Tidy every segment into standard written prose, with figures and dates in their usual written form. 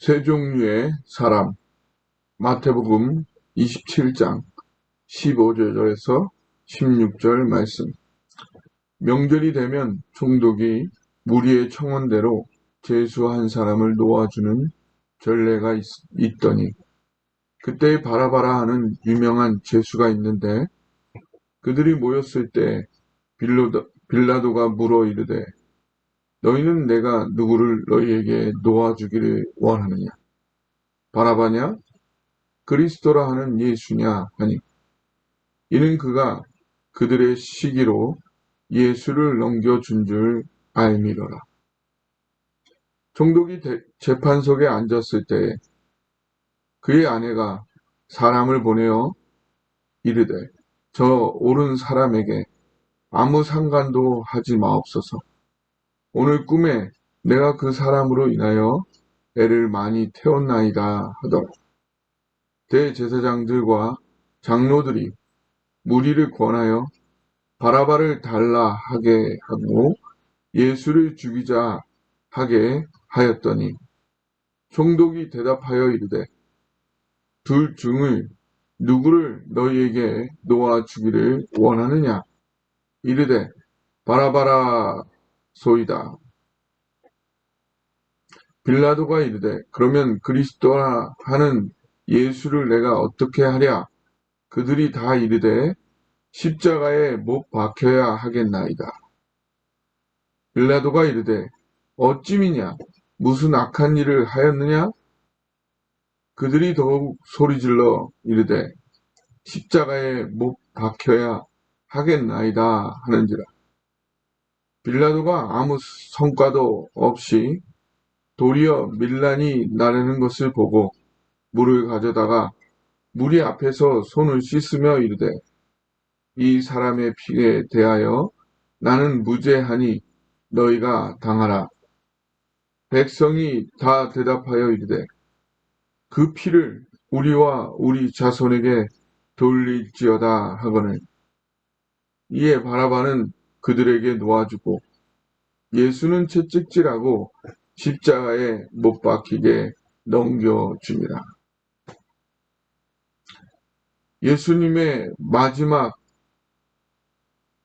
세 종류의 사람, 마태복음 27장 15절에서 16절 말씀. 명절이 되면 총독이 무리의 청원대로 죄수 한 사람을 놓아주는 전례가 있더니, 그때 바라바라 하는 유명한 죄수가 있는데, 그들이 모였을 때 빌라도가 물어 이르되, 너희는 내가 누구를 너희에게 놓아주기를 원하느냐? 바라바냐? 그리스도라 하는 예수냐? 하니, 이는 그가 그들의 시기로 예수를 넘겨준 줄 알미러라. 총독이 재판석에 앉았을 때에 그의 아내가 사람을 보내어 이르되, 저 옳은 사람에게 아무 상관도 하지 마옵소서. 오늘 꿈에 내가 그 사람으로 인하여 애를 많이 태웠나이다 하더라. 대제사장들과 장로들이 무리를 권하여 바라바를 달라 하게 하고 예수를 죽이자 하게 하였더니, 총독이 대답하여 이르되, 둘 중을 누구를 너희에게 놓아 주기를 원하느냐? 이르되, 바라바라 소이다. 빌라도가 이르되, 그러면 그리스도라 하는 예수를 내가 어떻게 하랴? 그들이 다 이르되, 십자가에 못 박혀야 하겠나이다. 빌라도가 이르되, 어찌미냐? 무슨 악한 일을 하였느냐? 그들이 더욱 소리질러 이르되, 십자가에 못 박혀야 하겠나이다 하는지라. 빌라도가 아무 성과도 없이 도리어 밀란이 나르는 것을 보고 물을 가져다가 무리 앞에서 손을 씻으며 이르되, 이 사람의 피에 대하여 나는 무죄하니 너희가 당하라. 백성이 다 대답하여 이르되, 그 피를 우리와 우리 자손에게 돌릴지어다 하거늘. 이에 바라바는 그들에게 놓아주고 예수는 채찍질하고 십자가에 못 박히게 넘겨주니라. 예수님의 마지막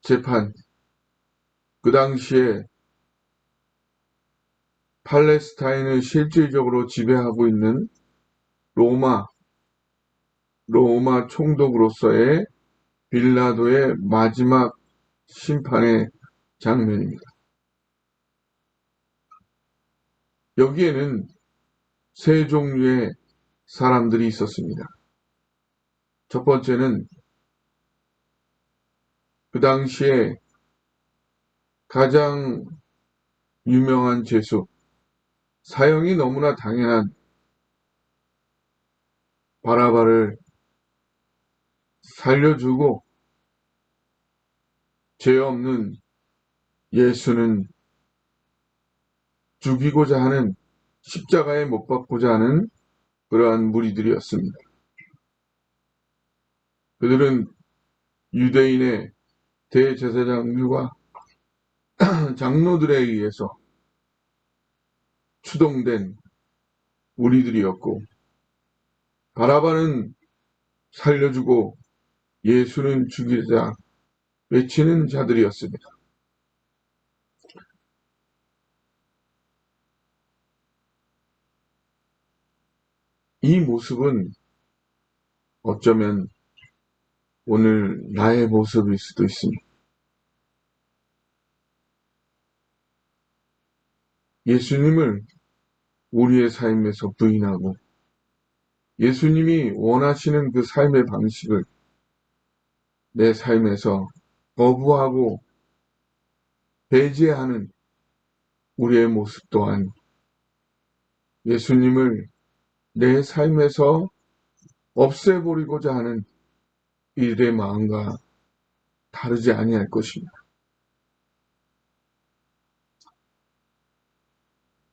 재판, 그 당시에 팔레스타인을 실질적으로 지배하고 있는 로마 총독으로서의 빌라도의 마지막 심판의 장면입니다. 여기에는 세 종류의 사람들이 있었습니다. 첫 번째는 그 당시에 가장 유명한 죄수, 사형이 너무나 당연한 바라바를 살려주고 죄 없는 예수는 죽이고자 하는, 십자가에 못 박고자 하는 그러한 무리들이었습니다. 그들은 유대인의 대제사장들과 장로들에 의해서 추동된 무리들이었고, 바라바는 살려주고 예수는 죽이자 외치는 자들이었습니다. 이 모습은 어쩌면 오늘 나의 모습일 수도 있습니다. 예수님을 우리의 삶에서 부인하고 예수님이 원하시는 그 삶의 방식을 내 삶에서 거부하고 배제하는 우리의 모습 또한 예수님을 내 삶에서 없애버리고자 하는 이들의 마음과 다르지 아니할 것입니다.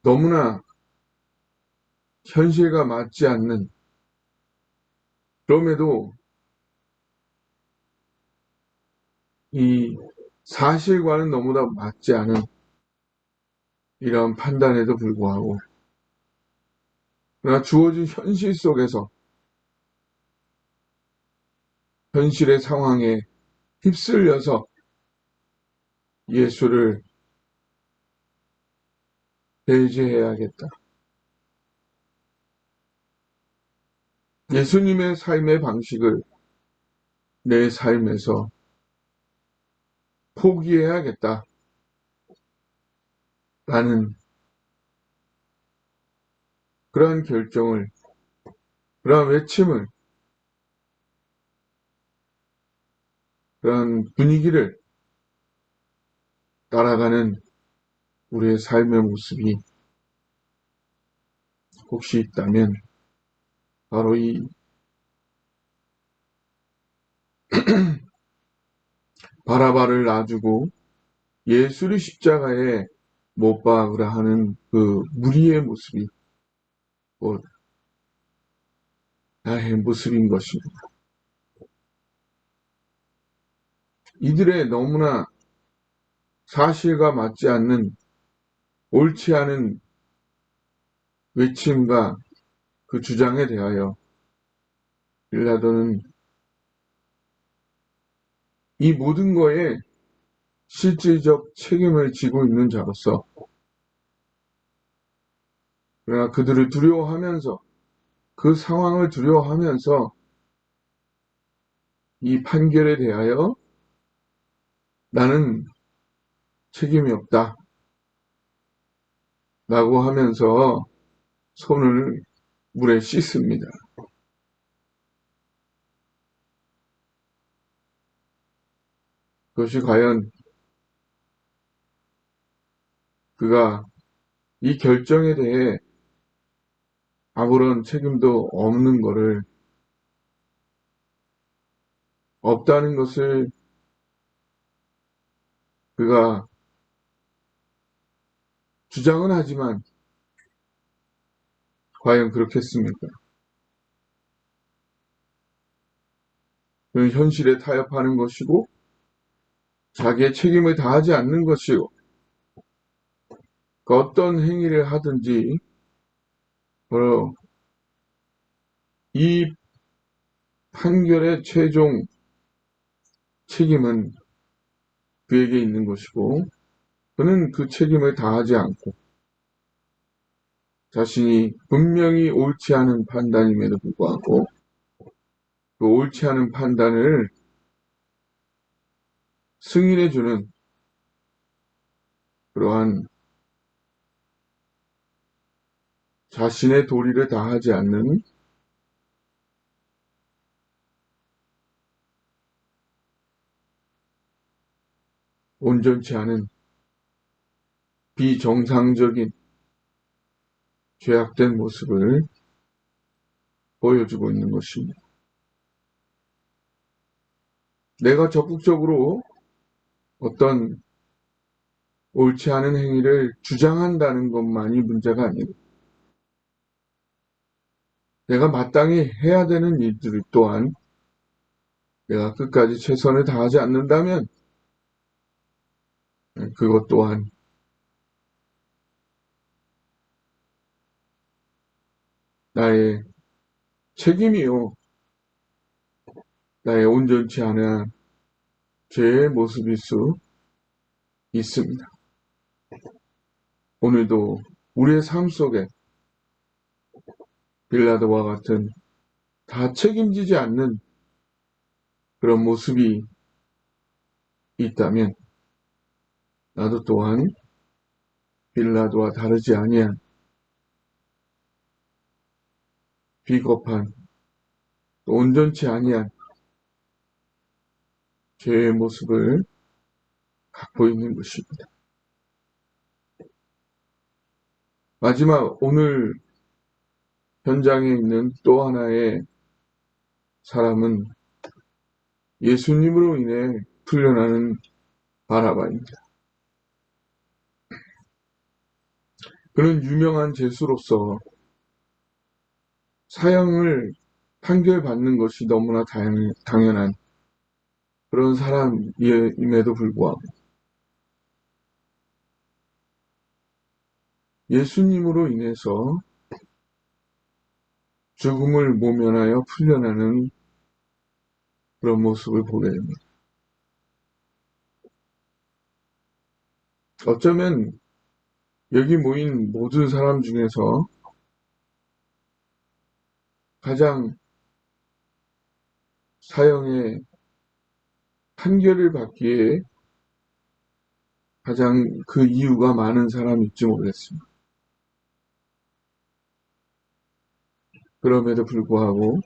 너무나 현실과 맞지 않는, 그럼에도 이 사실과는 너무나 맞지 않은 이런 판단에도 불구하고 그러나 주어진 현실 속에서 현실의 상황에 휩쓸려서 예수를 배제해야겠다. 예수님의 삶의 방식을 내 삶에서 포기해야겠다. 라는 그러한 결정을, 그러한 외침을, 그러한 분위기를 따라가는 우리의 삶의 모습이 혹시 있다면 바로 이 바라바를 놔주고 예수를 십자가에 못 박으라 하는 그 무리의 모습이 곧 나의 모습인 것입니다. 이들의 너무나 사실과 맞지 않는 옳지 않은 외침과 그 주장에 대하여 빌라도는 이 모든 거에 실질적 책임을 지고 있는 자로서, 그러나 그들을 두려워하면서, 그 상황을 두려워하면서 이 판결에 대하여 나는 책임이 없다 라고 하면서 손을 물에 씻습니다. 그것이 과연 그가 이 결정에 대해 아무런 책임도 없는 것을, 없다는 것을 그가 주장은 하지만 과연 그렇겠습니까? 그는 현실에 타협하는 것이고 자기의 책임을 다하지 않는 것이고, 그 어떤 행위를 하든지 바로 이 판결의 최종 책임은 그에게 있는 것이고, 그는 그 책임을 다하지 않고 자신이 분명히 옳지 않은 판단임에도 불구하고 그 옳지 않은 판단을 승인해주는 그러한 자신의 도리를 다하지 않는 온전치 않은 비정상적인 죄악된 모습을 보여주고 있는 것입니다. 내가 적극적으로 어떤 옳지 않은 행위를 주장한다는 것만이 문제가 아니고, 내가 마땅히 해야 되는 일들 또한 내가 끝까지 최선을 다하지 않는다면 그것 또한 나의 책임이요, 나의 온전치 않은 죄의 모습일 수 있습니다. 오늘도 우리의 삶 속에 빌라도와 같은 다 책임지지 않는 그런 모습이 있다면 나도 또한 빌라도와 다르지 아니한 비겁한, 또 온전치 아니한 죄의 모습을 갖고 있는 것입니다. 마지막 오늘 현장에 있는 또 하나의 사람은 예수님으로 인해 풀려나는 바라바입니다. 그는 유명한 죄수로서 사형을 판결받는 것이 너무나 당연한 그런 사람임에도 불구하고 예수님으로 인해서 죽음을 모면하여 풀려나는 그런 모습을 보게 됩니다. 어쩌면 여기 모인 모든 사람 중에서 가장 사형의 판결을 받기에 가장 그 이유가 많은 사람일지 모르겠습니다. 그럼에도 불구하고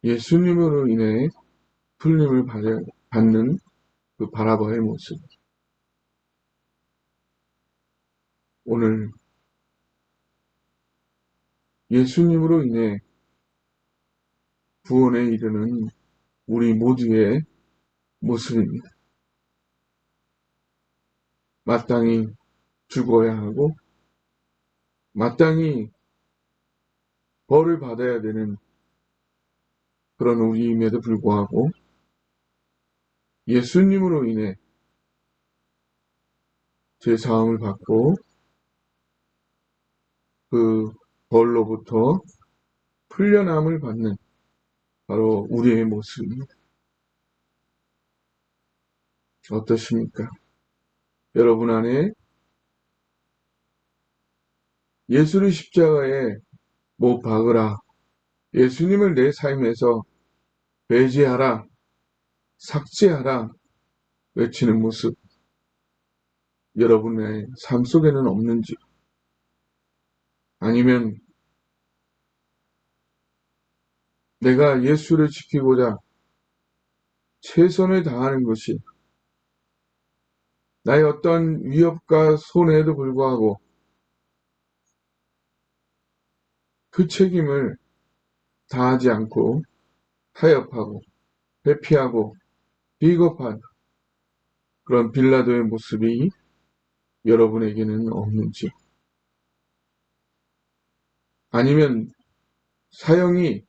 예수님으로 인해 풀림을 받는 그 바라바의 모습. 오늘 예수님으로 인해 구원에 이르는 우리 모두의 모습입니다. 마땅히 죽어야 하고 마땅히 벌을 받아야 되는 그런 우리임에도 불구하고 예수님으로 인해 제사함을 받고 그 벌로부터 풀려남을 받는 바로 우리의 모습입니다. 어떠십니까? 여러분 안에 예수를 십자가에 못 박으라, 예수님을 내 삶에서 배제하라, 삭제하라 외치는 모습 여러분의 삶 속에는 없는지, 아니면 내가 예수를 지키고자 최선을 다하는 것이 나의 어떤 위협과 손해에도 불구하고 그 책임을 다하지 않고 타협하고 회피하고 비겁한 그런 빌라도의 모습이 여러분에게는 없는지, 아니면 사형이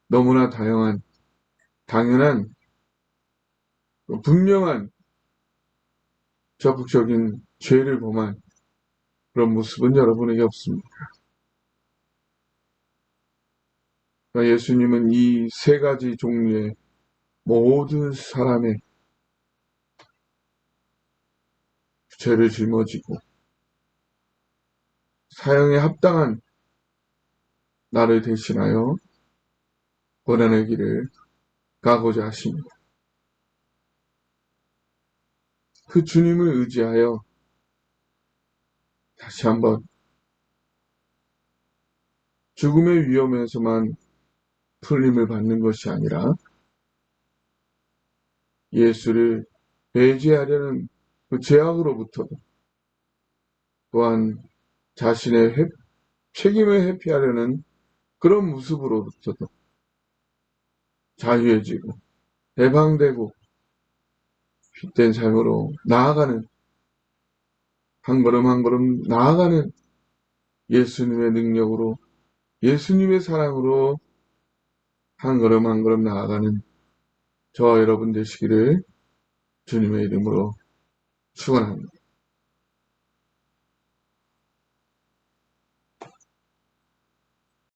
너무나 당연한 분명한 적극적인 죄를 범한 그런 모습은 여러분에게 없습니다. 그러니까 예수님은 이 세 가지 종류의 모든 사람의 죄를 짊어지고 사형에 합당한 나를 대신하여 고난의 길을 가고자 하십니다. 그 주님을 의지하여 다시 한번 죽음의 위험에서만 풀림을 받는 것이 아니라 예수를 배제하려는 그 죄악으로부터도, 또한 자신의 책임을 회피하려는 그런 모습으로부터도 자유해지고 해방되고 핏된 삶으로 나아가는, 한 걸음 한 걸음 나아가는 예수님의 능력으로, 예수님의 사랑으로 한 걸음 한 걸음 나아가는 저와 여러분 되시기를 주님의 이름으로 축원합니다.